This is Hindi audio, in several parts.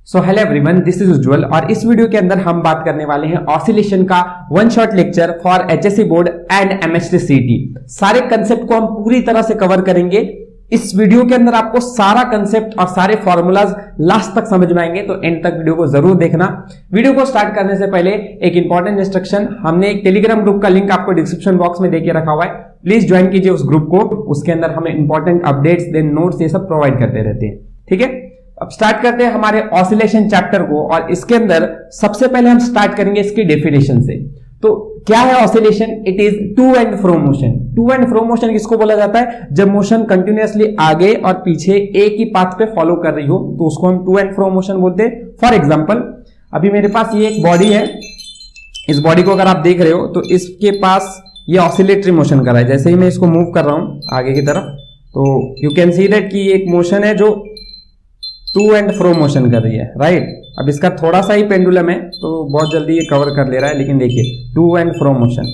So hello everyone, this is Ujjwal और इस वीडियो के अंदर हम बात करने वाले हैं ऑसिलेशन का one shot lecture for HSC board and MHT सीटी। सारे कंसेप्ट को हम पूरी तरह से कवर करेंगे। इस वीडियो के अंदर आपको सारा कंसेप्ट और सारे फॉर्मूलाज लास्ट तक समझ में आएंगे, तो एंड तक वीडियो को जरूर देखना। वीडियो को स्टार्ट करने से पहले एक इंपॉर्टेंट इंस्ट्रक्शन, हमने एक टेलीग्राम ग्रुप का लिंक आपको डिस्क्रिप्शन बॉक्स में देके रखा हुआ है, प्लीज ज्वाइन कीजिए उस ग्रुप को। उसके अंदर हमें इंपॉर्टेंट अपडेट्स, देन नोट्स, ये सब प्रोवाइड करते रहते हैं। ठीक है, अब स्टार्ट करते हैं हमारे ऑसिलेशन चैप्टर को। और इसके अंदर सबसे पहले हम स्टार्ट करेंगे इसकी डेफिनेशन से। तो क्या है oscillation? It is to and fro motion. To and fro motion किसको बोला जाता है? जब मोशन कंटिन्यूअसली आगे और पीछे एक ही पाथ पे फॉलो कर रही हो तो उसको हम टू एंड फ्रो मोशन बोलते हैं। फॉर एग्जांपल, अभी मेरे पास ये एक बॉडी है, इस बॉडी को अगर आप देख रहे हो तो इसके पास ये ऑसिलेटरी मोशन कर रहा है। जैसे ही मैं इसको मूव कर रहा हूं आगे की तरफ, तो यू कैन सी दैट कि एक मोशन है जो टू एंड फ्रो मोशन कर रही है, राइट। अब इसका थोड़ा सा ही पेंडुलम है तो बहुत जल्दी ये कवर कर ले रहा है, लेकिन देखिए टू एंड फ्रो मोशन।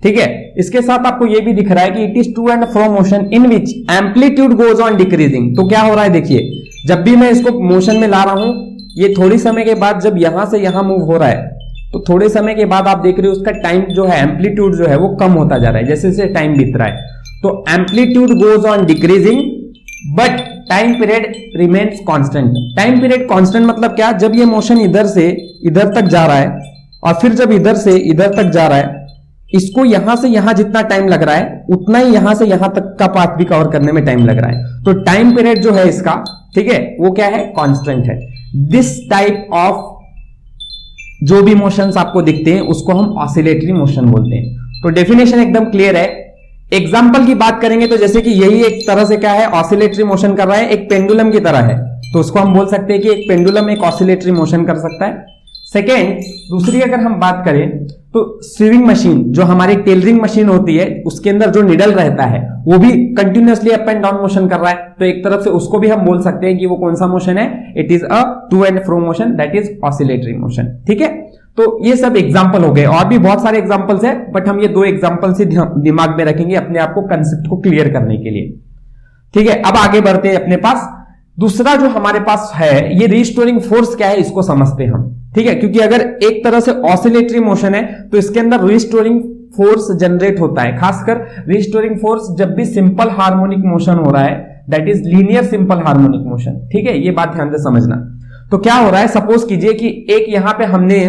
ठीक है, इसके साथ आपको ये भी दिख रहा है कि it is to and fro motion in which amplitude goes on decreasing. तो क्या हो रहा है, देखिए जब भी मैं इसको मोशन में ला रहा हूं, ये थोड़ी समय के बाद जब यहां से यहां मूव हो रहा है तो थोड़े समय के बाद आप देख रहे हो उसका टाइम जो है, एम्पलीट्यूड जो है वो कम होता जा रहा है जैसे जैसे टाइम बीत रहा है। तो amplitude goes on decreasing but time period remains constant. Time period constant मतलब क्या? जब ये मोशन इधर से इधर तक जा रहा है और फिर जब इधर से इधर तक जा रहा है, इसको यहां से यहां जितना टाइम लग रहा है उतना ही यहां से यहां तक का पाथ भी कवर करने में टाइम लग रहा है। तो टाइम पीरियड जो है इसका, ठीक है, वो क्या है? कांस्टेंट है। दिस टाइप ऑफ जो भी मोशंस आपको दिखते हैं उसको हम ऑसिलेटरी मोशन बोलते हैं। तो डेफिनेशन एकदम क्लियर है। एग्जाम्पल की बात करेंगे तो जैसे कि यही एक तरह से क्या है, ऑसिलेटरी मोशन कर रहा है, एक पेंडुलम की तरह है, तो उसको हम बोल सकते हैं कि एक पेंडुलम एक ऑसिलेटरी मोशन कर सकता है। सेकेंड, दूसरी अगर हम बात करें तो स्वीविंग मशीन, जो हमारी टेलरिंग मशीन होती है, उसके अंदर जो निडल रहता है वो भी continuously up and down motion कर रहा है, तो एक तरफ से उसको भी हम बोल सकते हैं कि वो कौन सा मोशन है? It is a to and fro motion, that is oscillatory motion. ठीक है, तो ये सब एग्जाम्पल हो गए, और भी बहुत सारे एग्जाम्पल्स है, बट हम ये दो एग्जाम्पल से दिमाग में रखेंगे अपने आप को कंसेप्ट को क्लियर करने के लिए। ठीक है, अब आगे बढ़ते हैं अपने पास। दूसरा जो हमारे पास है, ये रिस्टोरिंग फोर्स क्या है इसको समझते हैं हम। ठीक है, क्योंकि अगर एक तरह से ऑसिलेटरी मोशन है तो इसके अंदर रिस्टोरिंग फोर्स जनरेट होता है। खासकर रिस्टोरिंग फोर्स जब भी सिंपल हार्मोनिक मोशन हो रहा है, that is linear simple harmonic motion. ठीक है, ये बात ध्यान से समझना। तो क्या हो रहा है, सपोज कीजिए कि एक यहां पे हमने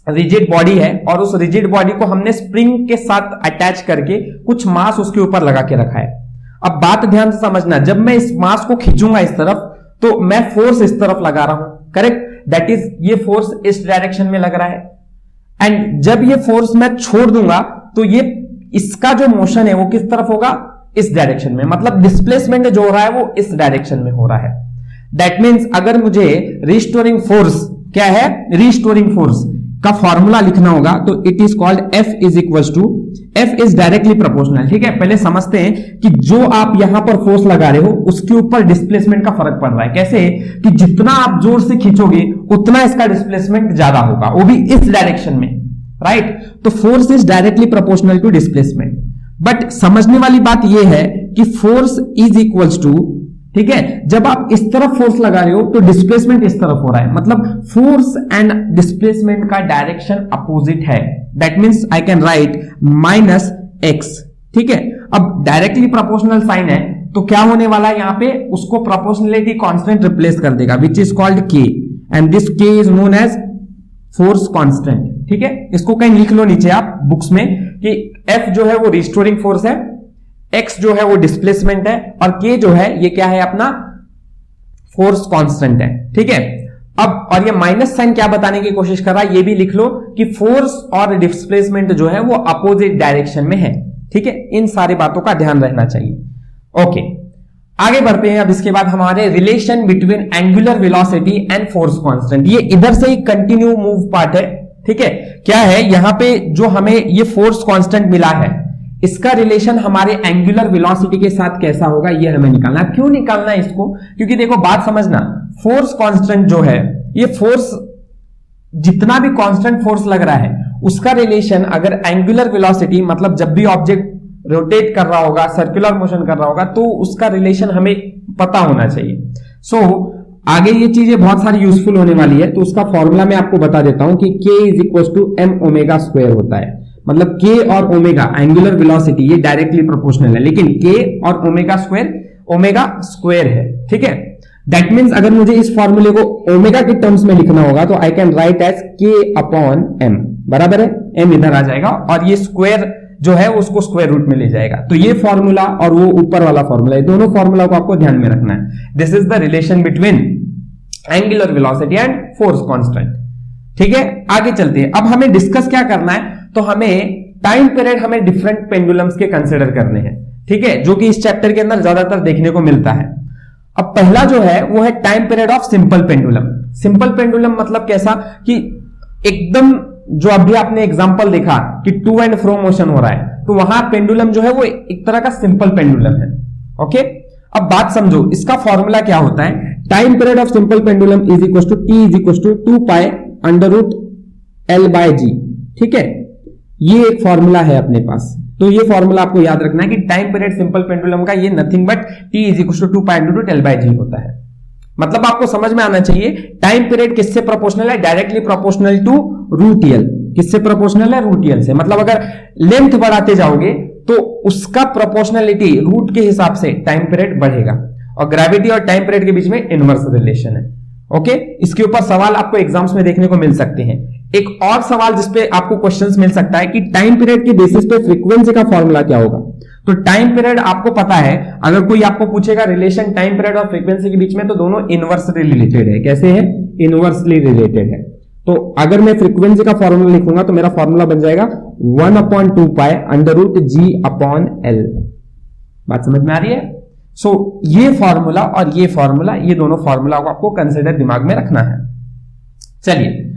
रिजिड बॉडी है और उस रिजिड बॉडी को हमने स्प्रिंग के साथ अटैच करके कुछ मास उसके ऊपर लगा के रखा है। अब बात ध्यान से समझना, जब मैं इस मास को खींचूंगा इस तरफ तो मैं फोर्स इस तरफ लगा रहा हूं, करेक्ट, दैट इज ये फोर्स इस डायरेक्शन में लग रहा है। एंड जब ये फोर्स मैं छोड़ दूंगा तो ये इसका जो मोशन है वो किस तरफ होगा? इस डायरेक्शन में, मतलब डिस्प्लेसमेंट जो हो रहा है वो इस डायरेक्शन में हो रहा है। दैट मीन्स अगर मुझे रिस्टोरिंग फोर्स, क्या है, रिस्टोरिंग फोर्स का फॉर्मूला लिखना होगा तो it is called F is equal to, F is directly proportional. ठीक है, पहले समझते हैं कि जो आप यहां पर फोर्स लगा रहे हो उसके ऊपर डिस्प्लेसमेंट का फर्क पड़ रहा है। कैसे? कि जितना आप जोर से खींचोगे उतना इसका डिस्प्लेसमेंट ज्यादा होगा, वो भी इस डायरेक्शन में, राइट। तो force is directly proportional to displacement. But समझने वाली बात यह है कि फोर्स इज इक्वल्स टू, ठीक है, जब आप इस तरफ फोर्स लगा रहे हो तो डिस्प्लेसमेंट इस तरफ हो रहा है, मतलब फोर्स एंड डिस्प्लेसमेंट का डायरेक्शन अपोजिट है। That means I can right minus x. ठीक है, अब डायरेक्टली प्रोपोर्शनल साइन है तो क्या होने वाला है यहां पे, उसको प्रोपोर्शनलिटी कांस्टेंट रिप्लेस कर देगा, which is called K, and this K is known as force constant. ठीक है, इसको कहीं लिख लो नीचे आप बुक्स में कि एफ जो है वो रिस्टोरिंग फोर्स है, एक्स जो है वो डिस्प्लेसमेंट है, और के जो है ये क्या है, अपना फोर्स कांस्टेंट है। ठीक है, अब और ये माइनस साइन क्या बताने की कोशिश कर रहा है, ये भी लिख लो कि फोर्स और डिस्प्लेसमेंट जो है वो अपोजिट डायरेक्शन में है। ठीक है, इन सारी बातों का ध्यान रहना चाहिए। ओके, आगे बढ़ते हैं। अब इसके बाद हमारे relation between angular velocity and force constant, ये इधर से ही कंटिन्यू मूव पार्ट है। ठीक है, क्या है यहां पे जो हमें ये फोर्स कांस्टेंट मिला है, इसका रिलेशन हमारे एंगुलर वेलोसिटी के साथ कैसा होगा ये हमें निकालना। क्यों निकालना है इसको? क्योंकि देखो बात समझना, फोर्स कांस्टेंट जो है, ये फोर्स जितना भी कांस्टेंट फोर्स लग रहा है उसका रिलेशन अगर एंगुलर वेलोसिटी, मतलब जब भी ऑब्जेक्ट रोटेट कर रहा होगा, सर्कुलर मोशन कर रहा होगा, तो उसका रिलेशन हमें पता होना चाहिए। सो आगे ये चीजें बहुत सारी यूजफुल होने वाली है, तो उसका फॉर्मूला मैं आपको बता देता हूं कि k is equal to M omega square होता है। मतलब k और ओमेगा एंगुलर वेलोसिटी ये डायरेक्टली प्रोपोर्शनल है, लेकिन k और ओमेगा स्क्वायर है, ठीक है। दैट मीन्स अगर मुझे इस फॉर्मूले को ओमेगा के टर्म्स में लिखना होगा तो I can write as k upon m, बराबर है, m इधर आ जाएगा और ये स्क्वायर जो है उसको स्क्वायर रूट में ले जाएगा। तो ये फॉर्मूला और वो ऊपर वाला फॉर्मूला, ये दोनों फॉर्मूला को आपको ध्यान में रखना है। This is the relation between angular velocity and force constant, ठीक है। आगे चलते हैं, अब हमें डिस्कस क्या करना है, तो हमें टाइम पीरियड हमें डिफरेंट पेंडुलम्स के कंसिडर करने हैं, ठीक है, जो कि इस चैप्टर के अंदर ज्यादातर देखने को मिलता है। अब पहला जो है वो है time period of simple pendulum. Simple pendulum मतलब कैसा कि एकदम जो अभी आपने एग्जांपल देखा कि टू एंड फ्रो मोशन हो रहा है, तो वहां पेंडुलम जो है वो एक तरह का सिंपल पेंडुलम है, ओके। अब बात समझो, इसका फॉर्मूला क्या होता है, time period of simple pendulum is equal to T is equal to 2 pi under root L by g, ठीक है। ये एक फॉर्मूला है अपने पास, तो ये फॉर्मूला आपको याद रखना है कि टाइम पीरियड सिंपल पेंडुलम का ये nothing but T is equal to 2 pi under root L by g होता है। मतलब आपको समझ में आना चाहिए टाइम पीरियड किससे प्रोपोर्शनल है, directly proportional to root L. किससे प्रोपोर्शनल है, रूट एल से। मतलब अगर लेंथ बढ़ाते जाओगे तो उसका प्रोपोर्शनलिटी रूट के हिसाब से टाइम पीरियड बढ़ेगा, और ग्रेविटी और टाइम पीरियड के बीच में इनवर्स रिलेशन है, ओके। इसके ऊपर सवाल आपको एग्जाम्स में देखने को मिल सकते हैं। एक और सवाल जिसपे आपको क्वेश्चंस मिल सकता है कि टाइम पीरियड के बेसिस पे फ्रीक्वेंसी का फॉर्मूला क्या होगा। तो टाइम पीरियड आपको पता है, अगर कोई आपको पूछेगा रिलेशन टाइम पीरियड और फ्रीक्वेंसी के बीच में, तो दोनों इनवर्सली रिलेटेड है। कैसे है, इनवर्सली रिलेटेड है। तो अगर मैं फ्रीक्वेंसी का फॉर्मूला लिखूंगा तो मेरा फॉर्मूला बन जाएगा 1/2 पाई अंडर रूट जी अपॉन एल। बात समझ में आ रही है। सो ये फॉर्मूला और ये फॉर्मूला, ये दोनों फॉर्मूला को आपको कंसिडर दिमाग में रखना है। चलिए,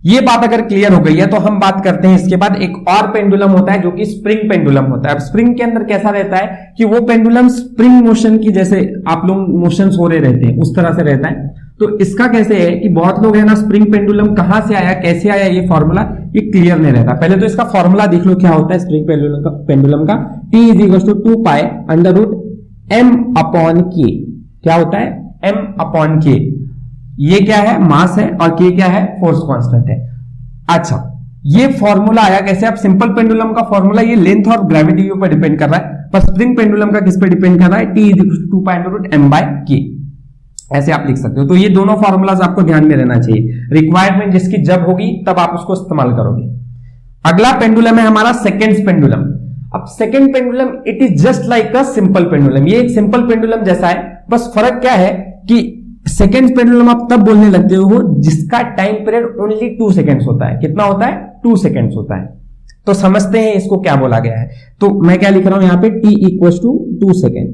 ये बात अगर क्लियर हो गई है तो हम बात करते हैं इसके बाद एक और पेंडुलम होता है जो कि स्प्रिंग पेंडुलम होता है। अब स्प्रिंग के अंदर कैसा रहता है कि वो पेंडुलम स्प्रिंग मोशन की, जैसे आप लोग मोशंस हो रहे रहते हैं उस तरह से रहता है। तो इसका कैसे है कि बहुत लोग है ना, स्प्रिंग पेंडुलम कहां से आया, कैसे आया, ये फॉर्मूला ये क्लियर नहीं रहता। पहले तो इसका फॉर्मूला देख लो क्या होता है स्प्रिंग पेंडुलम का। T is equal to 2 pi under root M upon K. क्या होता है, एम अपॉन के। ये क्या है, मास है, और के क्या है, फोर्स कांस्टेंट है। अच्छा, ये फॉर्मूला आया कैसे। अब सिंपल पेंडुलम का फॉर्मूला ये लेंथ और ग्रेविटी के ऊपर डिपेंड कर रहा है, पर स्प्रिंग पेंडुलम का किस पे डिपेंड कर रहा है, T is equal to 2 pi under root M by K. ऐसे आप लिख सकते हो। तो ये दोनों फॉर्मूलाज आपको ध्यान में रहना चाहिए। रिक्वायरमेंट जिसकी जब होगी तब आप उसको इस्तेमाल करोगे। अगला पेंडुलम है हमारा सेकेंड पेंडुलम। अब second pendulum it is just like a simple pendulum. ये एक सिंपल पेंडुलम जैसा है, बस फर्क क्या है कि सेकेंड पेंडुलम आप तब बोलने लगते हो जिसका टाइम पीरियड ओनली 2 सेकेंड्स होता है। कितना होता है, 2 सेकेंड्स होता है। तो समझते हैं इसको क्या बोला गया है। तो मैं क्या लिख रहा हूं यहां पे, t इक्वल टू 2 सेकेंड,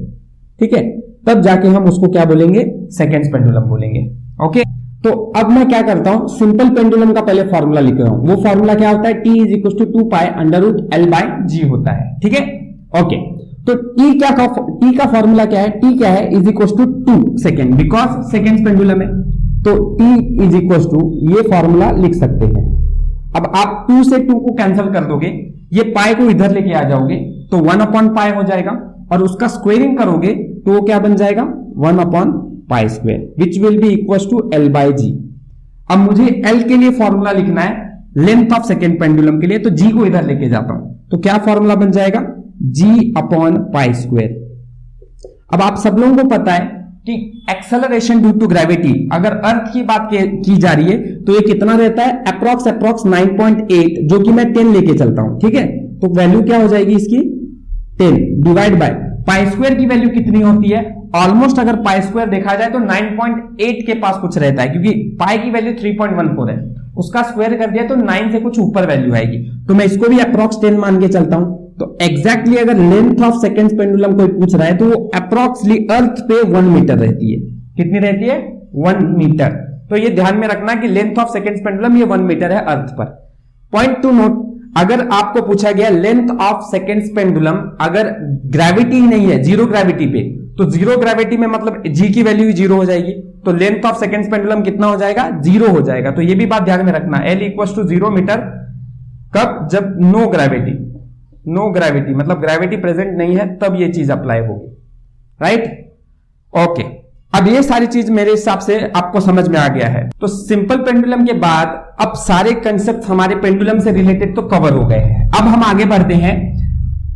ठीक है। तब जाके हम उसको क्या बोलेंगे, सेकेंड पेंडुलम बोलेंगे, ओके। तो अब मैं क्या करता हूं, सिंपल पेंडुलम का पहले फॉर्मूला लिख रहा हूं। वो फॉर्मूला क्या होता है, t is equal to 2 pi under root L by g होता है, ठीक है, ओके। तो t का फॉर्मूला क्या है, t क्या है, is equal to 2 second, because second pendulum है। तो t इज इक्वल टू, ये फॉर्मूला लिख सकते हैं। अब आप 2 से 2 को कैंसिल कर दोगे, ये पाई को इधर लेके आ जाओगे तो 1 अपॉन पाई हो जाएगा, और उसका स्क्वेयरिंग करोगे तो वो क्या बन जाएगा, 1 upon pi square, which will be equal to L by g. अब मुझे एल के लिए फॉर्मूला लिखना है, लेंथ ऑफ सेकेंड पेंडुलम के लिए, तो जी को इधर लेके जाता हूं तो क्या फॉर्मूला बन जाएगा, जी अपॉन पाई स्क्वेयर। अब आप सब लोगों को पता है कि एक्सेलरेशन ड्यू टू ग्रेविटी, अगर अर्थ की बात की जा रही है तो ये कितना रहता है, अप्रॉक्स 9.8, जो कि मैं 10 लेके चलता हूं, ठीक है। तो वैल्यू क्या हो जाएगी इसकी, 10 डिवाइड बाय पाई स्क्वायर की वैल्यू कितनी होती है, ऑलमोस्ट अगर पाई स्क्वायर देखा जाए तो 9.8 के पास कुछ रहता है, क्योंकि पाई की वैल्यू 3.14 है, उसका स्क्वायर कर दिया तो 9 से कुछ ऊपर वैल्यू आएगी। तो मैं इसको भी अप्रॉक्स 10 मान के चलता हूं। तो एग्जैक्टली अगर लेंथ ऑफ सेकेंड पेंडुलम कोई पूछ रहा है तो वो अप्रॉक्सली अर्थ पे 1 मीटर रहती है। कितनी रहती है, 1 मीटर। तो ये ध्यान में रखना कि लेंथ ऑफ सेकेंड पेंडुलम ये 1 मीटर है अर्थ पर। पॉइंट टू नोट, अगर आपको पूछा गया लेंथ ऑफ सेकेंड पेंडुलम, अगर ग्रेविटी नहीं है, जीरो ग्रेविटी पे, तो जीरो ग्रेविटी में मतलब जी की वैल्यू ही जीरो हो जाएगी, तो लेंथ ऑफ सेकेंड पेंडुलम कितना हो जाएगा, 0 हो जाएगा। तो ये भी बात ध्यान में रखना, एल इक्वल टू 0 मीटर कब, जब नो ग्रेविटी, नो ग्रेविटी मतलब ग्रेविटी प्रेजेंट नहीं है तब ये चीज अप्लाई होगी, राइट, ओके। अब ये सारी चीज मेरे हिसाब से आपको समझ में आ गया है। तो सिंपल पेंडुलम के बाद अब सारे कंसेप्ट हमारे पेंडुलम से रिलेटेड तो कवर हो गए हैं। अब हम आगे बढ़ते हैं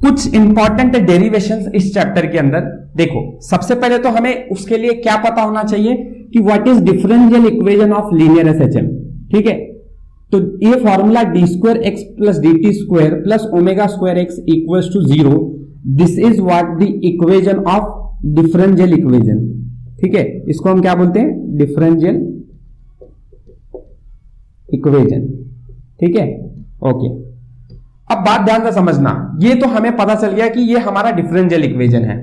कुछ इंपॉर्टेंट डेरिवेशंस इस चैप्टर के अंदर। देखो, सबसे पहले तो हमें उसके लिए क्या पता होना चाहिए कि what is differential equation of linear SHM. ठीक है, तो ये formula d2x plus dt square plus omega square x equals to 0, this is what the equation of differential equation. ठीक है, इसको हम क्या बोलते हैं? Differential equation. ठीक है, ओके। अब बात ध्यान से समझना, ये तो हमें पता चल गया कि ये हमारा डिफरेंशियल इक्वेशन है।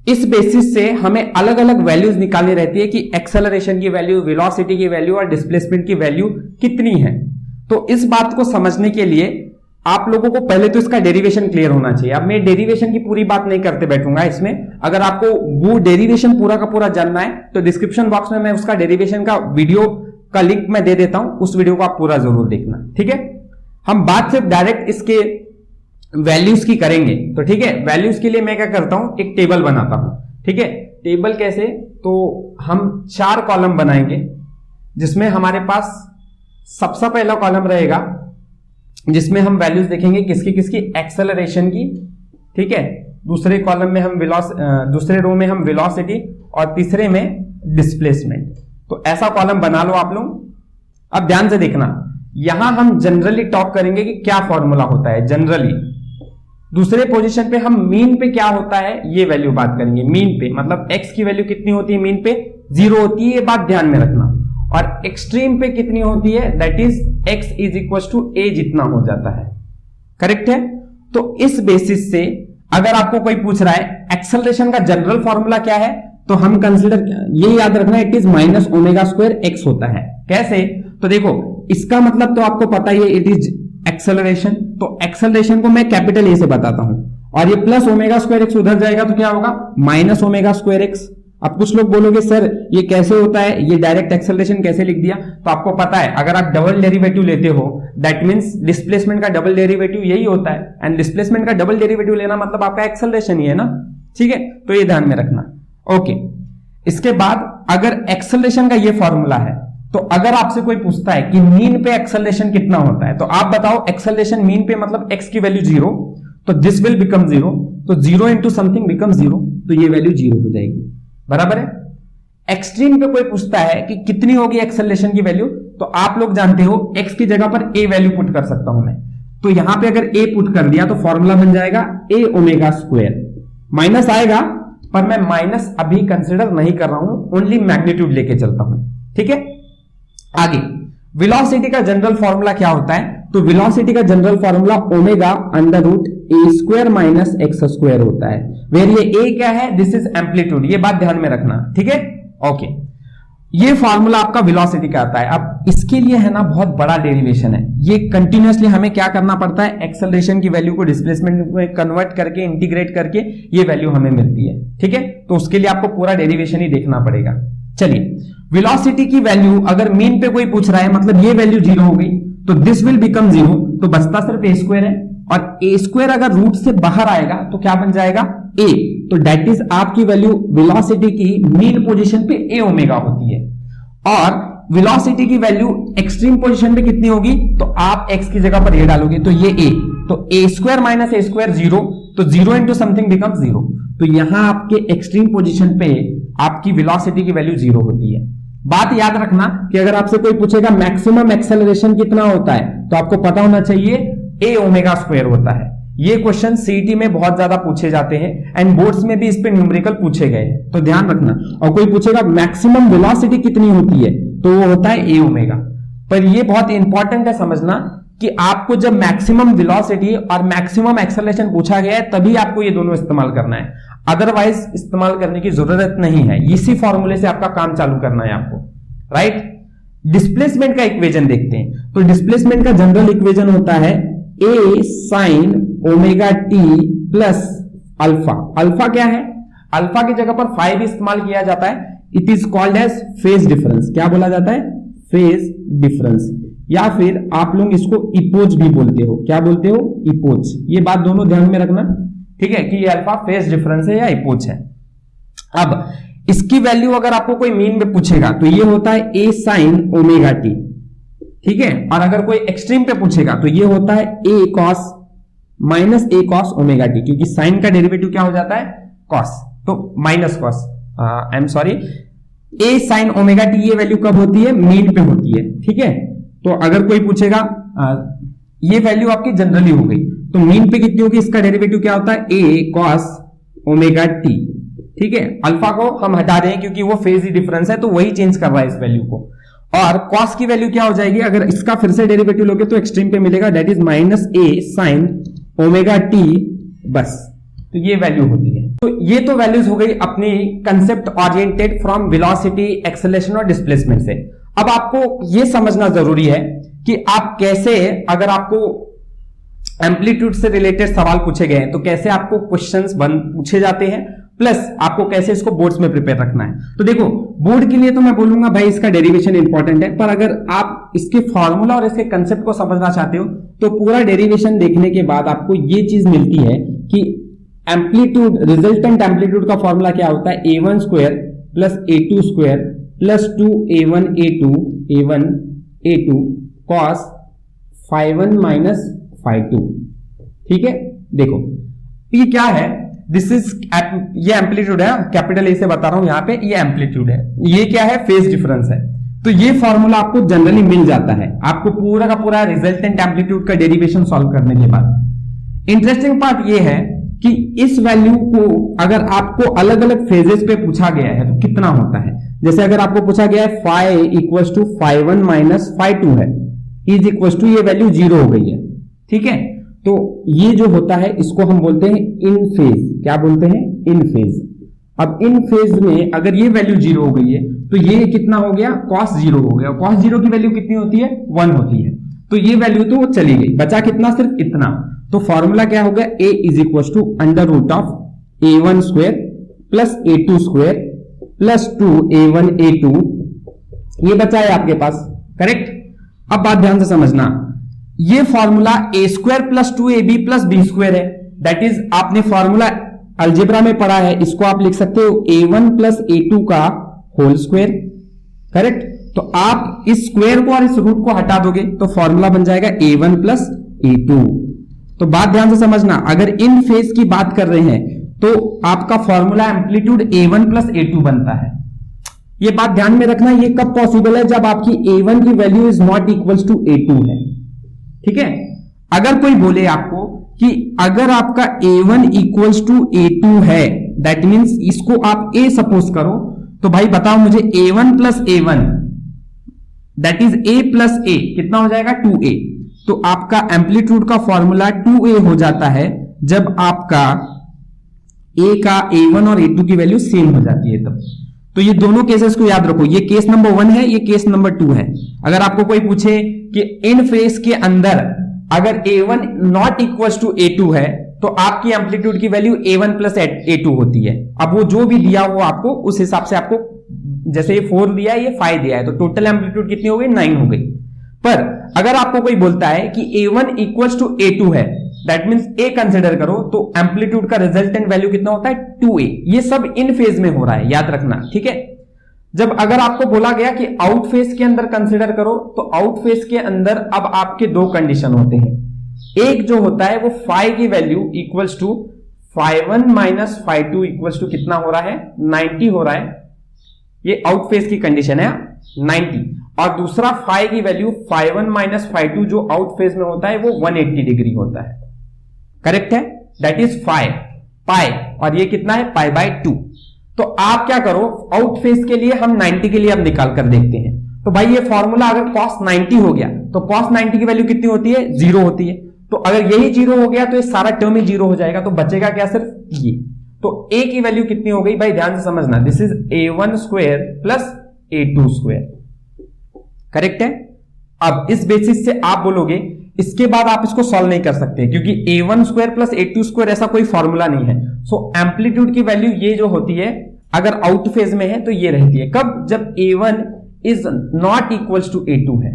इस बेसिस से हमें अलग अलग वैल्यूज निकालनी रहती है कि एक्सेलरेशन की वैल्यू, वेलोसिटी की वैल्यू और डिस्प्लेसमेंट की वैल्यू कितनी है। तो इस बात को समझने के लिए आप लोगों को पहले तो इसका डेरिवेशन क्लियर होना चाहिए। अब मैं डेरिवेशन की पूरी बात नहीं करते बैठूंगा इसमें। अगर आपको वो डेरिवेशन पूरा का पूरा जानना है तो डिस्क्रिप्शन बॉक्स में मैं उसका डेरिवेशन का वीडियो का लिंक मैं दे देता हूं, उस वीडियो को आप पूरा जरूर देखना। ठीक है, हम बात सिर्फ डायरेक्ट इसके वैल्यूज की करेंगे। तो ठीक है, वैल्यूज के लिए मैं क्या करता हूं, एक टेबल बनाता हूं। ठीक है, टेबल कैसे? तो हम 4 कॉलम बनाएंगे, जिसमें हमारे पास सबसे पहला कॉलम रहेगा जिसमें हम वैल्यूज देखेंगे किसकी किसकी, एक्सेलरेशन की। ठीक है, दूसरे कॉलम में हम दूसरे रो में हम वेलोसिटी और तीसरे में डिस्प्लेसमेंट। तो ऐसा कॉलम बना लो आप लोग। अब ध्यान से देखना, यहां हम जनरली टॉक करेंगे कि क्या फॉर्मूला होता है जनरली। दूसरे पोजीशन पे हम मीन पे क्या होता है ये वैल्यू बात करेंगे। मीन पे मतलब x की वैल्यू कितनी होती है, मीन पे 0 होती है, ये बात ध्यान में रखना। और एक्सट्रीम पे कितनी होती है, that is x is equal to a जितना हो जाता है। करेक्ट है? तो इस बेसिस से अगर आपको कोई पूछ रहा है एक्सेलरेशन का जनरल फॉर्मूला क्या है, तो हम कंसीडर ये याद रखना, it is minus omega square x होता है। कैसे? तो देखो, इसका मतलब तो आपको पता ही है, इट इज एक्सेलरेशन। तो एक्सेलरेशन को मैं कैपिटल ए से बताता हूं, और ये प्लस ओमेगा स्क्वायर एक्स उधर जाएगा तो क्या होगा, माइनस ओमेगा स्क्वायर एक्स। अब कुछ लोग बोलोगे सर ये कैसे होता है, ये डायरेक्ट एक्सेलरेशन कैसे लिख दिया? तो आपको पता है, अगर आप डबल डेरिवेटिव लेते हो दैट मींस डिस्प्लेसमेंट का डबल डेरिवेटिव यही होता है, एंड डिस्प्लेसमेंट का डबल डेरिवेटिव लेना मतलब आपका एक्सेलरेशन ही है ना। ठीक है, तो ये ध्यान में रखना। ओके, इसके बाद अगर एक्सेलरेशन का ये फॉर्मूला है, तो अगर आपसे कोई पूछता है कि मीन पे एक्सेलरेशन कितना होता है, तो आप बताओ एक्सेलरेशन मीन पे मतलब x की वैल्यू 0, तो दिस विल बिकम 0, तो 0 इंटू समथिंग बिकम 0, तो ये वैल्यू 0 हो जाएगी। बराबर है? एक्सट्रीम पे कोई पूछता है कि कितनी होगी एक्सेलरेशन की वैल्यू, तो आप लोग जानते हो x की जगह पर a वैल्यू पुट कर सकता हूं मैं। तो यहां पे अगर a पुट कर दिया तो फॉर्मूला बन जाएगा a ओमेगा स्क्वायर। माइनस आएगा, पर मैं माइनस अभी कंसिडर नहीं कर रहा हूं, ओनली मैग्नीट्यूड लेके चलता हूं। ठीक है, आगे वेलोसिटी का जनरल फॉर्मूला क्या होता है? तो वेलोसिटी का general formula omega under root a square minus x square होता है। वेर ये ए क्या है, दिस इज एम्पलीट्यूड, ये बात ध्यान में रखना। ठीक है, ओके, ये फॉर्मूला आपका वेलोसिटी का आता है। अब इसके लिए है ना बहुत बड़ा डेरिवेशन है, ये कंटिन्यूअसली हमें क्या करना पड़ता है, एक्सेलरेशन की वैल्यू को डिस्प्लेसमेंट में कन्वर्ट करके इंटीग्रेट करके ये वैल्यू हमें मिलती है। ठीक है, तो उसके लिए आपको पूरा डेरिवेशन ही देखना पड़ेगा। चलिए, वेलोसिटी की वैल्यू अगर मीन पे कोई पूछ रहा है, मतलब ये वैल्यू 0 हो गई, तो दिस विल बिकम 0, तो बचता सिर्फ ए स्क्वायर है, और ए स्क्वायर अगर रूट से बाहर आएगा तो क्या बन जाएगा, ए। तो दैट इज आपकी वैल्यू वेलोसिटी की मीन पोजीशन पे ए ओमेगा होती है, और वेलोसिटी की वैल्यू एक्सट्रीम पोजीशन पे कितनी होगी, तो आप एक्स की जगह पर ए डालोगे तो ये ए, तो a square minus A square 0, तो 0 इंटू समथिंग बिकम 0। तो यहां आपके एक्सट्रीम पोजीशन पे आपकी वेलोसिटी की वैल्यू 0 होती है। बात याद रखना कि अगर आपसे कोई पूछेगा मैक्सिमम एक्सेलरेशन कितना होता है, तो आपको पता होना चाहिए ए ओमेगा स्क्वायर होता है। ये क्वेश्चन सीईटी में बहुत ज्यादा पूछे जाते हैं, एंड बोर्ड्स में भी इस पे न्यूमेरिकल पूछे गए, तो ध्यान रखना। और कोई पूछेगा मैक्सिमम वेलोसिटी कितनी होती है, तो वो होता है ए ओमेगा। पर ये बहुत इंपॉर्टेंट है समझना कि आपको जब मैक्सिमम वेलोसिटी और मैक्सिमम एक्सेलरेशन पूछा गया है, तभी आपको ये दोनों इस्तेमाल करना है, अदरवाइज इस्तेमाल करने की जरूरत नहीं है। इसी फॉर्मूले से आपका काम चालू करना है आपको, राइट। डिस्प्लेसमेंट का इक्वेशन देखते हैं, तो डिस्प्लेसमेंट का जनरल इक्वेशन होता है a sine omega t plus alpha. Alpha क्या है, अल्फा की जगह पर फाई भी इस्तेमाल किया जाता है, it is called as phase difference. क्या बोला जाता है, फेज डिफरेंस, या फिर आप लोग इसको इपोज भी बोलते हो। क्या बोलते हो, इपोज। ये बात दोनों ध्यान में रखना, ठीक है, कि ये अल्फा फेज डिफरेंस है या इपोज है। अब इसकी वैल्यू अगर आपको कोई मीन में पूछेगा तो ये होता है a sin ओमेगा टी, ठीक है। और अगर कोई एक्सट्रीम पे पूछेगा तो ये होता है a cos minus a cos omega T, क्योंकि साइन का डेरिवेटिव क्या हो जाता है cos, तो minus cos, I am sorry, a sin omega T ये वैल्यू कब होती है, मीन पे होती है, ठीक है। तो अगर कोई पूछेगा ये वैल्यू आपकी जनरली हो गई, तो मीन पे कितनी होगी, इसका डेरिवेटिव क्या होता है a cos ओमेगा टी, ठीक है। अल्फा को हम हटा दें क्योंकि वो फेज ही डिफरेंस है, तो वही चेंज कर रहा है इस वैल्यू को। और cos की वैल्यू क्या हो जाएगी, अगर इसका फिर से डेरिवेटिव लोगे तो एक्सट्रीम पे मिलेगा, that is minus a sin omega T, बस, तो ये वैल्यू होती है। तो ये तो वैल्यूज हो गई अपनी concept oriented from velocity, acceleration और डिस्प्लेसमेंट से। अब आपको ये समझना जरूरी है कि आप कैसे, अगर आपको एम्पलीट्यूड से रिलेटेड सवाल पूछे गए हैं तो कैसे आपको क्वेश्चंस पूछे जाते हैं, प्लस आपको कैसे इसको बोर्ड्स में प्रिपेयर रखना है। तो देखो, बोर्ड के लिए तो मैं बोलूंगा भाई इसका डेरिवेशन इंपॉर्टेंट है, पर अगर आप इसके फॉर्मूला और इसके कंसेप्ट को समझना चाहते हो तो पूरा डेरिवेशन देखने के बाद आपको ये चीज मिलती है कि एम्पलीट्यूड, रिजल्टेंट एम्पलीट्यूड का फॉर्मूला क्या होता है, a1 square plus a2 square plus 2a1 a2 cos phi1 minus phi2, ठीक है। देखो ये क्या है, दिस इज, ये एम्पलीट्यूड है, कैपिटल ए से बता रहा हूं यहां पे, ये एम्पलीट्यूड है, ये क्या है, फेज डिफरेंस है। तो ये फॉर्मूला आपको जनरली मिल जाता है आपको पूरा का पूरा रिजल्टेंट एम्पलीट्यूड का डेरिवेशन सॉल्व करने के बाद। इंटरेस्टिंग पार्ट ये है कि इस वैल्यू को अगर आपको अलग अलग फेजेस पे पूछा गया है तो कितना होता है। जैसे अगर आपको पूछा गया है phi equals to phi1 minus phi2 है, इज इक्वल्स टू, ये वैल्यू 0 हो गई है, ठीक है। तो ये जो होता है इसको हम बोलते हैं इन फेज, क्या बोलते हैं, इन फेज। अब इन फेज में अगर ये वैल्यू 0 हो गई है तो ये कितना हो गया, cos 0 हो गया। cos 0 की वैल्यू कितनी होती है, 1 होती है, तो ये वैल्यू तो वो चली गई, बचा कितना, सिर्फ इतना। तो फॉर्मूला क्या होगा, a is equal to under root of a1 square plus a2 square plus 2a1 a2, ये बचा है आपके पास, करेक्ट। अब बात ध्यान से समझना, ये formula a square plus 2ab plus b square है, दैट इज आपने फॉर्मूला अलजेब्रा में पढ़ा है, इसको आप लिख सकते हो a1 प्लस a2 का होल स्क्वायर, करेक्ट। तो आप इस स्क्वायर को और इस रूट को हटा दोगे तो फॉर्मूला बन जाएगा a1 प्लस a2। तो बात ध्यान से समझना, अगर इन फेज की बात कर रहे हैं तो आपका formula amplitude a1 plus a2 बनता है। ये बात ध्यान में रखना, ये कब पॉसिबल है, जब आपकी a1 की value is not equals to a2 है, ठीक है। अगर कोई बोले आपको कि अगर आपका a1 इक्वल्स टू a2 है, दैट मीन्स इसको आप a सपोज करो, तो भाई बताओ मुझे a1 plus a1 that is a plus a कितना हो जाएगा, 2a। तो आपका एम्पलीट्यूड का फॉर्मूला 2a हो जाता है जब आपका a का a1 और a2 की वैल्यू सेम हो जाती है तब। तो ये दोनों केसेस को याद रखो, ये केस नंबर 1 है, ये केस नंबर 2 है। अगर आपको कोई पूछे कि इन फेज के अंदर अगर a1 not equals to a2 है तो आपकी एम्पलीट्यूड की वैल्यू a1 प्लस a2 होती है। अब वो जो भी दिया हो आपको उस हिसाब से आपको, जैसे ये 4 दिया है, ये 5 दिया है, तो टोटल एम्पलीट्यूड कितनी हो गई, 9 हो गई। पर अगर आपको कोई बोलता है कि a1 इक्वल्स टू a2 है, दैट मींस a कंसिडर करो, तो एम्पलीट्यूड का रिजल्टेंट वैल्यू कितना होता है, 2a। ये सब इन फेज में हो रहा है, याद रखना, ठीक है। जब अगर आपको बोला गया कि आउट फेज के अंदर कंसिडर करो, तो आउट फेज के अंदर अब आपके दो कंडीशन होते हैं। एक जो होता है वो phi की value equals to phi1 minus phi2 equals to कितना हो रहा है, 90 हो रहा है, ये आउट फेज की कंडीशन है 90। और दूसरा phi की वैल्यू phi1 माइनस phi2 जो आउट फेज में होता है वो 180 डिग्री होता है, करेक्ट है, दैट इज phi पाई, और ये कितना है, पाई बाय 2। तो आप क्या करो, आउट फेज के लिए हम 90 के लिए अब निकाल कर देखते हैं। तो भाई ये फॉर्मूला अगर cos 90 हो गया तो cos 90 की वैल्यू कितनी होती है, 0 होती है। तो अगर यही 0 हो गया तो ये सारा टर्म ही 0 हो जाएगा, तो बचेगा क्या, सिर्फ ये। तो a की वैल्यू कितनी हो गई भाई, ध्यान से समझना, this is a1 square plus a2 square, correct है। अब इस बेसिस से आप बोलोगे, इसके बाद आप इसको सॉल्व नहीं कर सकते क्योंकि a1 square plus a2 square ऐसा कोई फॉर्मूला नहीं है। सो एम्पलीट्यूड की वैल्यू ये जो होती है अगर आउट फेज में है तो ये रहती है, कब, जब a1 is not equals to a2 है।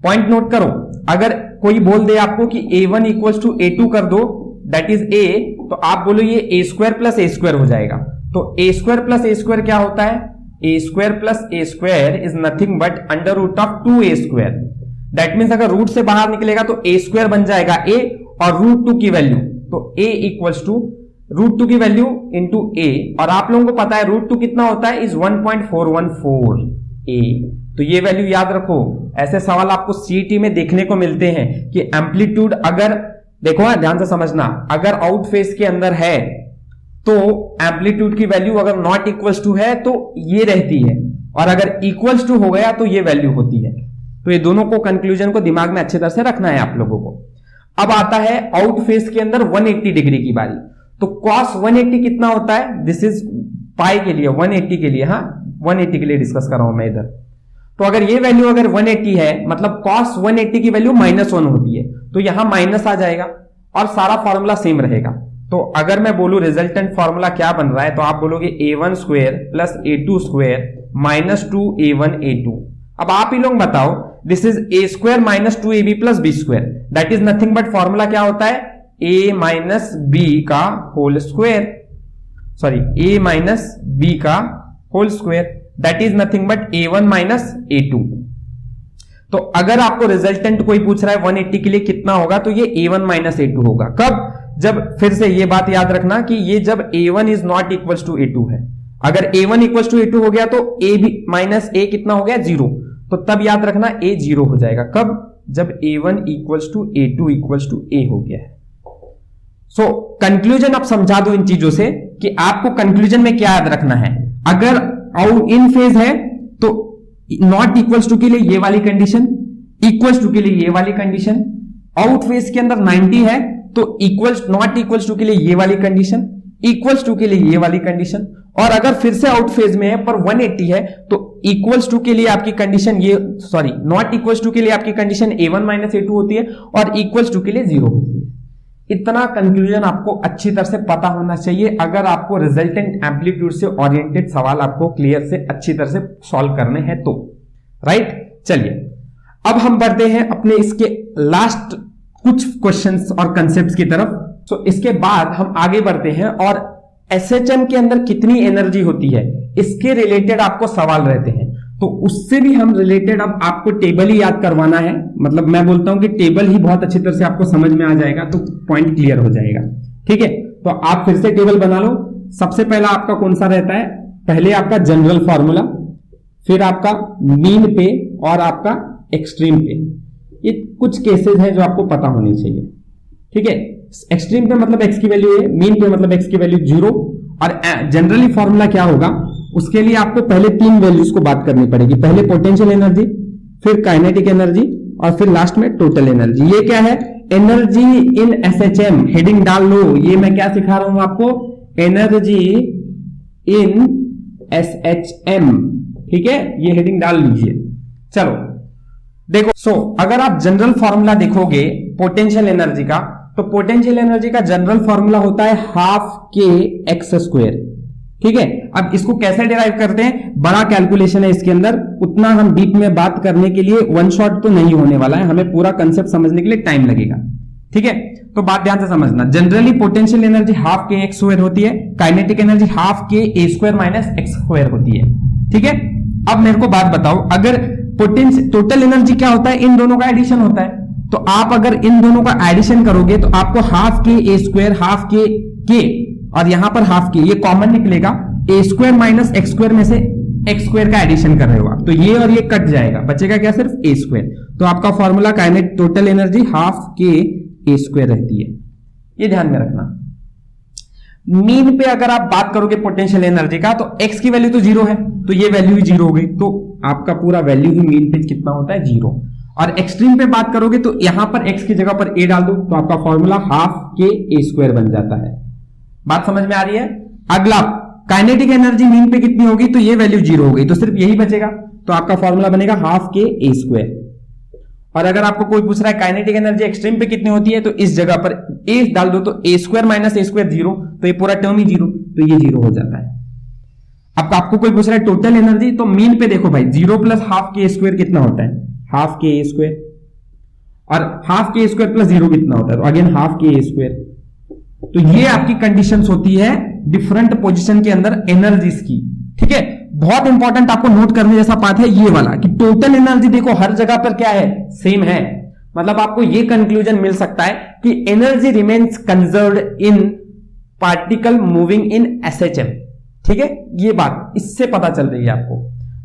पॉइंट नोट करो, अगर कोई बोल दे आपको कि a1 इक्वल्स टू a2 कर दो, दैट इज a, तो आप बोलो ये a square plus a square हो जाएगा। तो a square plus a square क्या होता है? A square plus a square is nothing but under root of 2a square. That means अगर रूट से बाहर निकलेगा तो ए स्क्वायर बन जाएगा a और रूट 2 की वैल्यू, तो a इक्वल्स टू रूट 2 की वैल्यू इंटू a, और आप लोगों को पता है रूट 2 कितना होता है? Is 1.414 a। तो ये वैल्यू याद रखो। ऐसे सवाल आपको सीईटी में देखने को मिलते हैं कि एम्पलीट्यूड अगर देखो, ध्यान से समझना, अगर आउट फेज के अंदर है तो एम्पलीट्यूड की वैल्यू अगर नॉट इक्वल्स टू है तो ये रहती है, और अगर इक्वल्स टू हो गया तो ये वैल्यू होती है। तो ये दोनों को कंक्लूजन को दिमाग में अच्छे तरह से रखना है आप लोगों को। अब आता है आउट फेज के अंदर 180 डिग्री की बारी। तो cos 180 कितना होता है? दिस इज पाई के लिए, 180 के लिए, हाँ 180 के लिए डिस्कस कर रहा हूं मैं इधर। तो अगर ये वैल्यू अगर 180 है, मतलब cos 180 की वैल्यू -1 होती है, तो यहां माइनस आ जाएगा और सारा फॉर्मूला सेम रहेगा। तो अगर मैं बोलूं रिजल्टेंट फॉर्मूला क्या बन रहा है, तो आप बोलोगे a1 square plus a2 square minus 2a1 a2। अब आप ही लोग बताओ, this is a square minus 2ab plus b square, that is nothing but formula क्या होता है? a माइनस b का whole square, sorry a minus b का whole square, that is nothing but a1 minus a2। तो अगर आपको रिजल्टेंट कोई पूछ रहा है 180 के लिए कितना होगा, तो ये a1 माइनस a2 होगा। कब? जब, फिर से ये बात याद रखना कि ये जब a1 is not equals to a2 है। अगर a1 इक्वल्स टू a2 हो गया तो a भी माइनस a कितना हो गया? 0। तो तब याद रखना a 0 हो जाएगा। कब? जब a1 equals to a2 equals to a हो गया है। सो कंक्लूजन आप समझा दो इन चीजों से कि आपको कंक्लूजन में क्या याद रखना है। अगर आउट इन फेज है तो नॉट इक्वल्स टू के लिए ये वाली कंडीशन, इक्वल्स टू के लिए ये वाली कंडीशन, आउट फेज के अंदर 90 है तो इक्वल्स नॉट इक्वल्स टू के लिए ये वाली कंडीशन, इक्वल्स टू के लिए ये वाली कंडीशन, और अगर फिर से आउट फेज में है पर 180 है तो इक्वल्स टू के लिए आपकी कंडीशन ये, सॉरी नॉट इक्वल्स टू के लिए आपकी कंडीशन a1 माइनस a2 होती है और इक्वल्स टू के लिए 0 होती है। इतना कंक्लूजन आपको अच्छी तरह से पता होना चाहिए अगर आपको रिजल्टेंट एम्पलीट्यूड से ओरिएंटेड सवाल आपको क्लियर से अच्छी तरह से सॉल्व करने हैं तो, राइट। चलिए अब हम बढ़ते हैं अपने इसके लास्ट कुछ क्वेश्चंस और कंसेप्ट्स की तरफ। तो इसके बाद हम आगे बढ़ते हैं और एसएचएम के अंदर कितनी एनर्जी होती है इसके रिलेटेड आपको सवाल रहते हैं। तो उससे भी हम रिलेटेड अब आपको टेबल ही याद करवाना है, मतलब मैं बोलता हूं कि टेबल ही बहुत अच्छी तरह से आपको समझ में आ जाएगा तो पॉइंट क्लियर हो जाएगा। ठीक है, तो आप फिर से टेबल बना लो। सबसे पहला आपका कौन सा रहता है? पहले आपका जनरल फॉर्मूला, फिर आपका मीन पे और आपका एक्सट्रीम पे। ये कुछ केसेस हैं जो आपको पता होनी चाहिए। ठीक है, एक्सट्रीम पे मतलब एक्स की वैल्यू है, मीन पे मतलब एक्स की वैल्यू 0, और जनरली फॉर्मूला क्या होगा उसके लिए आपको पहले 3 वैल्यूज को बात करनी पड़ेगी। पहले पोटेंशियल एनर्जी, फिर काइनेटिक एनर्जी और फिर लास्ट में टोटल एनर्जी। ये क्या है? Energy in SHM. हेडिंग डाल लो, ये मैं क्या सिखा रहा हूं आपको? Energy in SHM. ठीक है, ये हेडिंग डाल लीजिए। चलो देखो, अगर आप जनरल फॉर्मूला देखोगे पोटेंशियल एनर्जी का, तो पोटेंशियल एनर्जी का जनरल फॉर्मूला होता है ½ k(x²). ठीक है, अब इसको कैसे डिराइव करते हैं? बड़ा कैलकुलेशन है इसके अंदर, उतना हम डीप में बात करने के लिए वन शॉट तो नहीं होने वाला है, हमें पूरा कंसेप्ट समझने के लिए टाइम लगेगा। ठीक है, तो बात ध्यान से समझना। जनरली पोटेंशियल एनर्जी ½ k(x² होती है, काइनेटिक एनर्जी ½ k(a²- x² होती है। ठीक है, अब मेरे को बात बताओ, अगर पोटेंशियल टोटल एनर्जी क्या होता है? इन दोनों का एडिशन होता है। तो आप अगर इन दोनों का एडिशन करोगे तो आपको ½ k(a², ½ k) और यहां पर ½ k, ये कॉमन निकलेगा, a² - x² में से x² का एडिशन कर रहे हो आप, तो ये और ये कट जाएगा, बचेगा क्या? सिर्फ a²। तो आपका formula kinetic total energy ½ k(a² रहती है। ये ध्यान में रखना। मीन पे अगर आप बात करोगे पोटेंशियल एनर्जी का, तो x की वैल्यू तो 0 है, तो ये वैल्यू ही 0 हो गई, तो आपका पूरा वैल्यू ही मीन पे कितना होता है? 0। और एक्सट्रीम पे बात करोगे तो यहां पर x की जगह पर a डाल दो, तो आपका फॉर्मूला ½ k(a²) बन जाता है। बात समझ में आ रही है? अगला काइनेटिक एनर्जी मीन पे कितनी होगी? तो ये वैल्यू 0 हो गई, तो सिर्फ यही बचेगा, तो आपका फॉर्मूला बनेगा ½ k(a²). और अगर आपको कोई पूछ रहा है काइनेटिक एनर्जी एक्सट्रीम पे कितनी होती है, तो इस जगह पर a डाल दो, तो a² - a² 0, तो ये पूरा टर्म ही 0, तो ये 0 हो जाता है। अब आपको कोई पूछ रहा है टोटल एनर्जी, तो मीन पे देखो भाई, 0 + ½ k² कितना होता है? ½ k(a²), और ½ k² + 0 कितना होता है? तो अगेन ½ k(a²). तो ये आपकी कंडीशंस होती है डिफरेंट पोजीशन के अंदर एनर्जीज की। ठीक है, बहुत इंपॉर्टेंट आपको नोट करने जैसा पार्ट है ये वाला कि टोटल एनर्जी देखो हर जगह पर क्या है, सेम है। मतलब आपको ये कंक्लूजन मिल सकता है कि energy remains conserved in particle moving in SHM. ठीक है, ये बात इससे पता चल रही है आपको,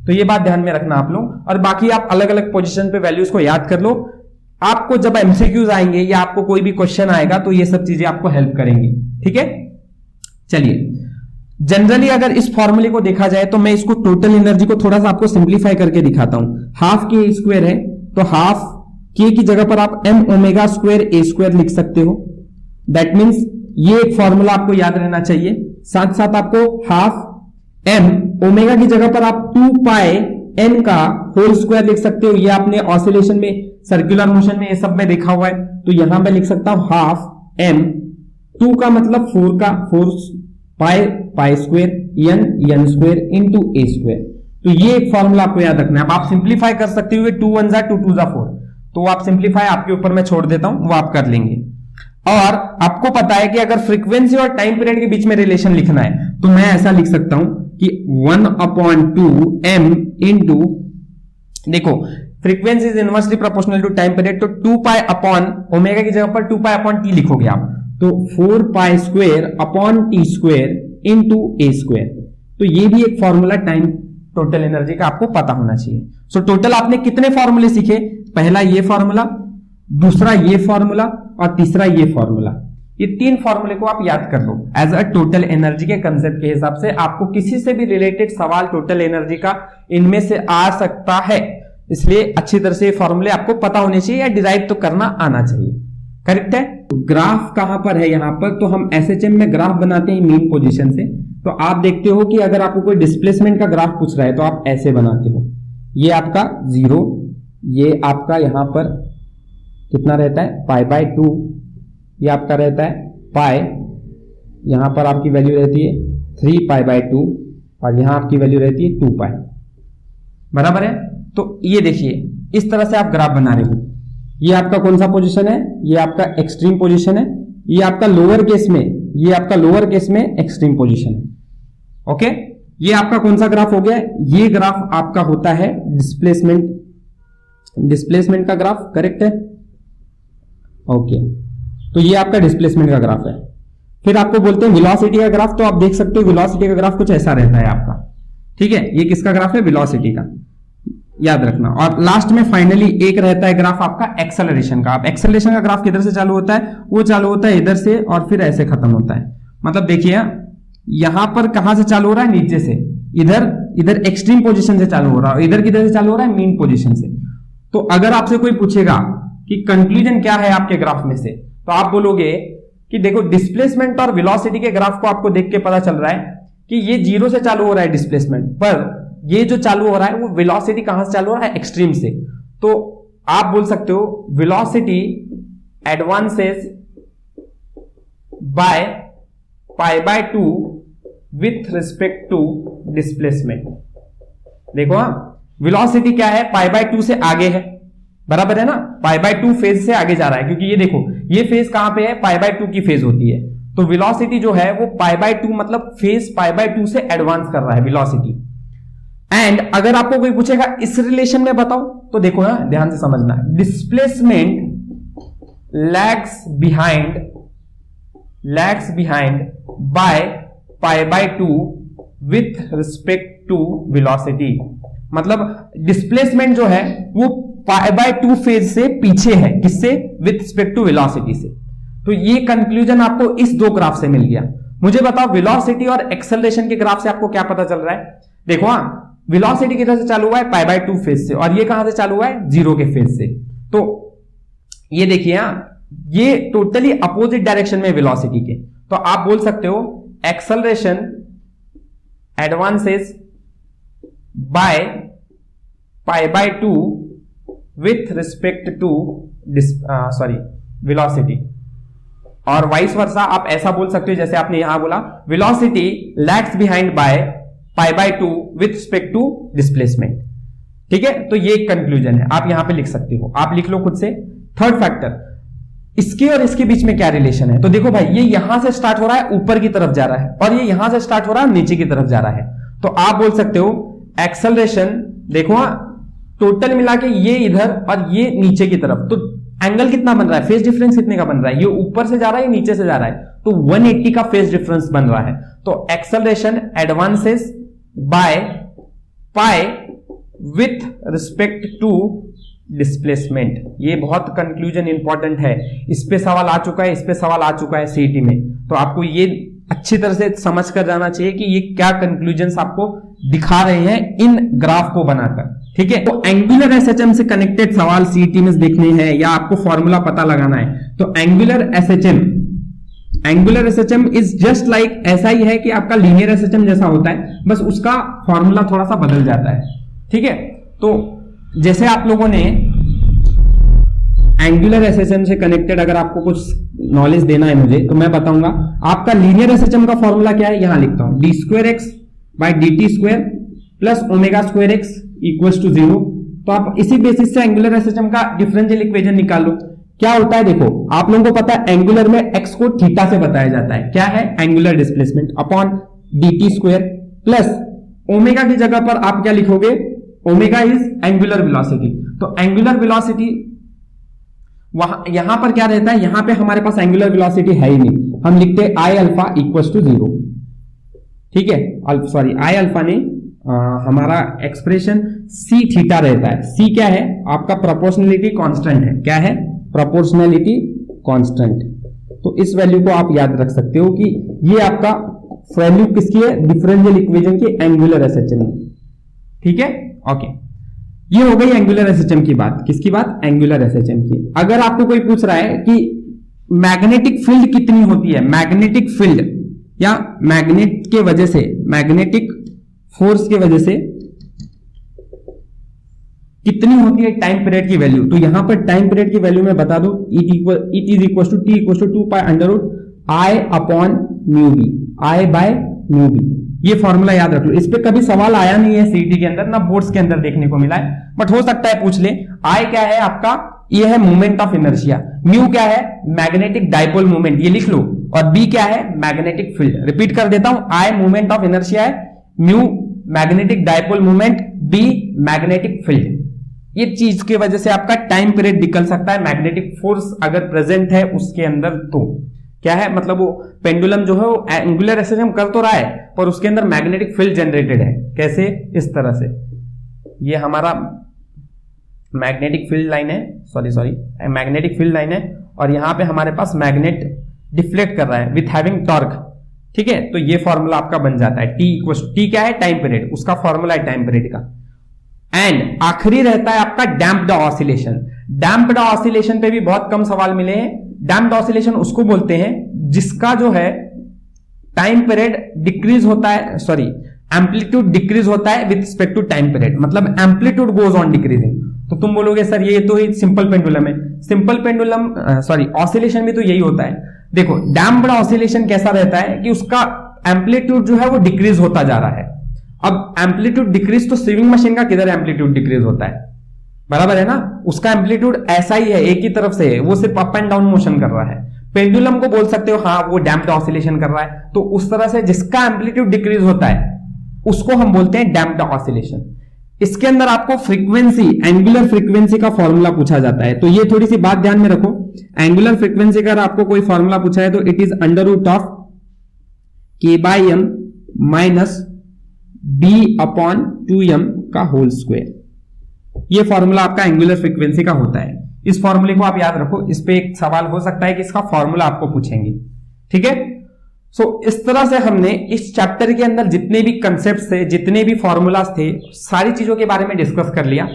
तो ये बात ध्यान में रखना आप लोग। और बाकी आप अलग अलग पोजीशन पे वैल्यूज को याद कर लो। आपको जब एमसीक्यूज आएंगे या आपको कोई भी क्वेश्चन आएगा तो ये सब चीजें आपको हेल्प करेंगी। ठीक है, चलिए जनरली अगर इस फॉर्मूले को देखा जाए तो मैं इसको टोटल एनर्जी को थोड़ा सा आपको सिंप्लीफाई करके दिखाता हूं। हाफ के स्क्वायर है तो हाफ के की जगह पर आप एम ओमेगा स्क्वायर ए स्क्वायर लिख सकते हो। दैट मीन्स ये एक फॉर्मूला आपको याद रहना चाहिए। साथ साथ आपको हाफ एम ओमेगा की जगह पर आप 2 पाई एन का होल स्क्वायर लिख सकते हो। ये आपने ऑसिलेशन में, सर्कुलर मोशन में ये सब में देखा हुआ है, तो यहां मैं लिख सकता हूं हाफ एम 2 का मतलब 4 का 4 pi square n square into a square. तो ये एक फॉर्मूला आपको याद रखना है। अब आप सिंप्लीफाई कर सकते हो, 2 1 जा 2 2 जा 4, तो आप सिंप्लीफाई आपके ऊपर मैं छोड़ देता हूं, वो आप कर लेंगे। और आपको पता है कि अगर फ्रीक्वेंसी और टाइम पीरियड के बीच में रिलेशन लिखना है तो मैं ऐसा लिख सकता हूं कि 1/2 m इंटू, देखो frequency is inversely proportional to time period, तो 2 पाई अपॉन ओमेगा की जगह पर 2 पाई अपॉन टी लिखोगे आप, तो 4 pi square upon t square into a square. तो ये भी एक फॉर्मूला टाइम टोटल एनर्जी का आपको पता होना चाहिए। सो टोटल आपने कितने फॉर्मूले सीखे, पहला ये फॉर्मूला, दूसरा ये फॉर्मूला और तीसरा ये फॉर्मूला। ये 3 फॉर्मूले को आप याद कर लो एज अ टोटल एनर्जी के कंसेप्ट के हिसाब से। आपको किसी से भी रिलेटेड सवाल टोटल एनर्जी का इनमें से आ सकता है, इसलिए अच्छी तरह से फॉर्मूले आपको पता होने चाहिए या डिराइव तो करना आना चाहिए। करेक्ट है। ग्राफ कहां पर है, यहां पर, तो हम एसएचएम में ग्राफ बनाते हैं मीन पोजीशन से। तो आप देखते हो कि अगर आपको कोई डिस्प्लेसमेंट का ग्राफ पूछ रहा है तो आप ऐसे बनाते हो, ये आपका 0, ये आपका यहां पर कितना रहता है π/2, ये आपका रहता है पाई, यहां पर आपकी वैल्यू रहती है 3 π/2 और यहां आपकी वैल्यू रहती है 2 पाई। बराबर है। तो ये देखिए इस तरह से आप ग्राफ बना रहे हो। ये आपका कौन सा पोजीशन है, ये आपका एक्सट्रीम पोजीशन है, ये आपका लोअर केस में, ये आपका लोअर केस में एक्सट्रीम पोजीशन है। ओके, ये आपका कौन सा ग्राफ हो गया, ये ग्राफ आपका होता है डिस्प्लेसमेंट का ग्राफ। करेक्ट है। ओके, तो ये आपका डिस्प्लेसमेंट का ग्राफ है। फिर आपको बोलते हैं वेलोसिटी का ग्राफ, तो आप देख सकते हो वेलोसिटी का ग्राफ कुछ ऐसा रहता है आपका। ठीक है, ये किसका ग्राफ है, वेलोसिटी का, याद रखना। और लास्ट में फाइनली एक रहता है ग्राफ आपका एक्सेलरेशन का। आप एक्सेलरेशन का ग्राफ किधर से चालू होता है, वो चालू होता है इधर से और फिर ऐसे खत्म होता है। मतलब देखिए यहां पर कहां से चालू हो रहा है, नीचे से, इधर एक्सट्रीम पोजीशन से चालू हो रहा है, इधर किधर से चालू हो रहा है, मीन पोजीशन से। तो अगर आपसे कोई पूछेगा कि कंक्लूजन क्या है आपके ग्राफ में से, तो आप बोलोगे कि देखो डिस्प्लेसमेंट और वेलोसिटी के ग्राफ को आपको देख के पता चल रहा है कि ये 0 से चालू हो रहा है डिस्प्लेसमेंट, पर ये जो चालू हो रहा है वो वेलोसिटी कहां से चालू हो रहा है, एक्सट्रीम से। तो आप बोल सकते हो velocity advances by π/2 with respect to displacement. देखो वेलोसिटी क्या है, π/2 से आगे है, बराबर है ना, π/2 फेज से आगे जा रहा है, क्योंकि ये देखो ये फेज कहां पे है, π/2 की फेज होती है। तो वेलोसिटी जो है वो π/2 मतलब फेज π/2 से एडवांस कर रहा है वेलोसिटी। एंड अगर आपको कोई पूछेगा इस रिलेशन में बताओ, तो देखो ना ध्यान से समझना, displacement lags behind by π/2 with respect to velocity. मतलब डिस्प्लेसमेंट जो है वो π/2 फेज से पीछे है, किससे, विथ रिस्पेक्ट टू वेलोसिटी से। तो ये कंक्लूजन आपको इस 2 ग्राफ से मिल गया। मुझे बताओ वेलोसिटी और एक्सेलरेशन के ग्राफ से आपको क्या पता चल रहा है। देखो वेलोसिटी किधर से चालू हुआ है, π/2 फेज से, और ये कहां से चालू हुआ है, 0 के फेज से। तो ये देखिए ये टोटली अपोजिट डायरेक्शन में वेलोसिटी के। तो आप बोल सकते हो acceleration advances by π/2 with respect to velocity. और वाइस वर्सा आप ऐसा बोल सकते हो जैसे आपने यहां बोला velocity lags behind by π/2 with respect to displacement. ठीक है, तो ये एक कंक्लूजन है, आप यहां पे लिख सकते हो, आप लिख लो खुद से। थर्ड फैक्टर, इसके और इसके बीच में क्या रिलेशन है? तो देखो भाई, ये यहां से स्टार्ट हो रहा है, ऊपर की तरफ जा रहा है, और ये यहां से स्टार्ट हो रहा है, नीचे की तरफ जा रहा है। तो आप बोल सकते हो एक्सेलरेशन, देखो टोटल मिला के ये इधर और ये नीचे की तरफ, तो एंगल कितना बन रहा है, फेज डिफरेंस कितने का बन रहा है? ये ऊपर से जा रहा है, नीचे से जा रहा है, तो 180 का फेज डिफरेंस बन रहा है। तो acceleration advances by pi with respect to displacement. ये बहुत कंक्लूजन इंपॉर्टेंट है, इस पे सवाल आ चुका है, इस पे सवाल आ चुका है सीईटी में, तो आपको ये अच्छी तरह से समझ कर जाना चाहिए कि ये क्या कंक्लूजन्स आपको दिखा रहे हैं इन ग्राफ को बनाकर। ठीक है, तो एंगुलर एसएचएम से कनेक्टेड सवाल सीईटी में देखने हैं या आपको फॉर्मूला पता लगाना है, तो angular SHM is just like, ऐसा ही है कि आपका लीनियर एसएचएम जैसा होता है, बस उसका फॉर्मूला थोड़ा सा बदल जाता है। ठीक है, तो जैसे आप लोगों ने एंगुलर एसएचएम से कनेक्टेड अगर आपको कुछ नॉलेज देना है मुझे, तो मैं बताऊंगा। आपका लीनियर एसएचएम का फॉर्मूला क्या है, यहां लिखता हूं, d2x by dt² plus ω²x equals to 0। तो आप इसी बेसिस से एंगुलर एसएचएम का डिफरेंशियल इक्वेशन निकाल लो। क्या होता है, देखो आप लोगों को पता है एंगुलर में x को थीटा से बताया जाता है, क्या है, angular displacement upon dt² plus omega की जगह पर आप क्या लिखोगे, ओमेगा इज एंगुलर वेलोसिटी। तो एंगुलर वेलोसिटी वहां यहां पर क्या रहता है, यहां पे हमारे पास एंगुलर वेलोसिटी है ही नहीं, हम लिखते हैं आई अल्फा इक्वल्स टू 0। ठीक है, सॉरी आई अल्फा ने हमारा एक्सप्रेशन सी थीटा रहता है। सी क्या है, आपका प्रोपोर्शनलिटी कांस्टेंट है, क्या है, प्रोपोर्शनलिटी कांस्टेंट। तो इस वैल्यू को आप याद रख सकते हो कि ये आपका वैल्यू किसकी है, डिफरेंशियल इक्वेशन की, एंगुलर एसएचएम। ठीक है, ओके, ये हो गई एंगुलर एसएचएम की बात। किसकी बात, एंगुलर एसएचएम की। अगर आपको कोई पूछ रहा है कि मैग्नेटिक फील्ड कितनी होती है, मैग्नेटिक फील्ड या मैग्नेट के वजह से, मैग्नेटिक फोर्स के वजह से कितनी होती है टाइम पीरियड की वैल्यू, तो यहां पर टाइम पीरियड की वैल्यू मैं बता दूं, it is equal to T equal to 2 pi under root I upon mu B, I by mu B. ये फॉर्मूला याद रख लो। इस पे कभी सवाल आया नहीं है सीईटी के अंदर, ना बोर्ड्स के अंदर देखने को मिला है, बट हो सकता है पूछ ले। आई क्या है आपका, ये है मोमेंट ऑफ इनर्शिया, म्यू क्या है, मैग्नेटिक डाइपोल मोमेंट, ये लिख लो, और बी क्या है, मैग्नेटिक फील्ड। रिपीट कर देता हूं, आई मोमेंट ऑफ इनर्शिया है, mu magnetic dipole moment, B magnetic field. ये चीज की वजह से आपका टाइम पीरियड निकल सकता है, मैग्नेटिक फोर्स अगर प्रेजेंट है उसके अंदर, तो क्या है, मतलब वो पेंडुलम जो है वो एंगुलर एसएचएम कर तो रहा है पर उसके अंदर मैग्नेटिक फील्ड जनरेटेड है। कैसे, इस तरह से, ये हमारा मैग्नेटिक फील्ड लाइन है, सॉरी मैग्नेटिक फील्ड लाइन है, और यहां पे हमारे पास मैग्नेट डिफ्लेक्ट कर रहा है विथ हैविंग टॉर्क। ठीक है, तो ये फॉर्मूला आपका बन जाता है, टी क्या है, टाइम पीरियड, उसका फॉर्मूला है टाइम पीरियड का। एंड आखिरी रहता है आपका डैम्प्ड ऑसिलेशन। डैम्प्ड ऑसिलेशन पे भी बहुत कम सवाल मिले हैं। डैम्प्ड ऑसिलेशन उसको बोलते हैं जिसका जो है टाइम पीरियड डिक्रीज होता है, सॉरी एम्पलीट्यूड डिक्रीज होता है with respect to time period, मतलब एम्पलीट्यूड गोज ऑन डिक्रीजिंग। तो तुम बोलोगे सर ये तो ही सिंपल पेंडुलम है, सिंपल पेंडुलम सॉरी ऑसिलेशन भी तो यही होता है। देखो डैम्प्ड ऑसिलेशन कैसा रहता है कि उसका एम्पलीट्यूड जो है वो डिक्रीज होता जा रहा है। अब एम्पलीट्यूड डिक्रीज तो स्विंग मशीन का किधर एम्पलीट्यूड डिक्रीज होता है, बराबर है ना, उसका एम्पलीट्यूड ऐसा ही है, एक ही तरफ से है, वो सिर्फ अप एंड डाउन मोशन कर रहा है। पेंडुलम को बोल सकते हो हाँ वो डैम्प्ड ऑसिलेशन कर रहा है, तो उस तरह से जिसका एम्पलीट्यूड डिक्रीज होता है उसको हम बोलते हैं डैम्प्ड ऑसिलेशन। इसके अंदर आपको फ्रीक्वेंसी, एंगुलर फ्रीक्वेंसी का फॉर्मूला पूछा जाता है, तो ये थोड़ी सी बात ध्यान में रखो। एंगुलर फ्रीक्वेंसी का आपको कोई फॉर्मूला पूछा है तो it is under root of k/m minus b upon 2m का होल स्क्वायर। ये फॉर्मूला आपका एंगुलर फ्रीक्वेंसी का होता है। इस फॉर्मूले को आप याद रखो, इस पे एक सवाल हो सकता है कि इसका फॉर्मूला आपको पूछेंगे। ठीक है, सो इस तरह से हमने इस चैप्टर के अंदर जितने भी कंसेप्ट थे, जितने भी फॉर्मूलाज थे, सारी चीजों के बारे में डिस्कस कर लिया।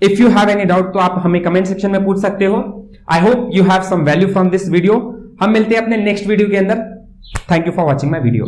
If you have any doubt तो आप हमें कमेंट सेक्शन में पूछ सकते हो। I hope you have some value from this video. हम मिलते हैं अपने नेक्स्ट वीडियो के अंदर। Thank you for watching my video.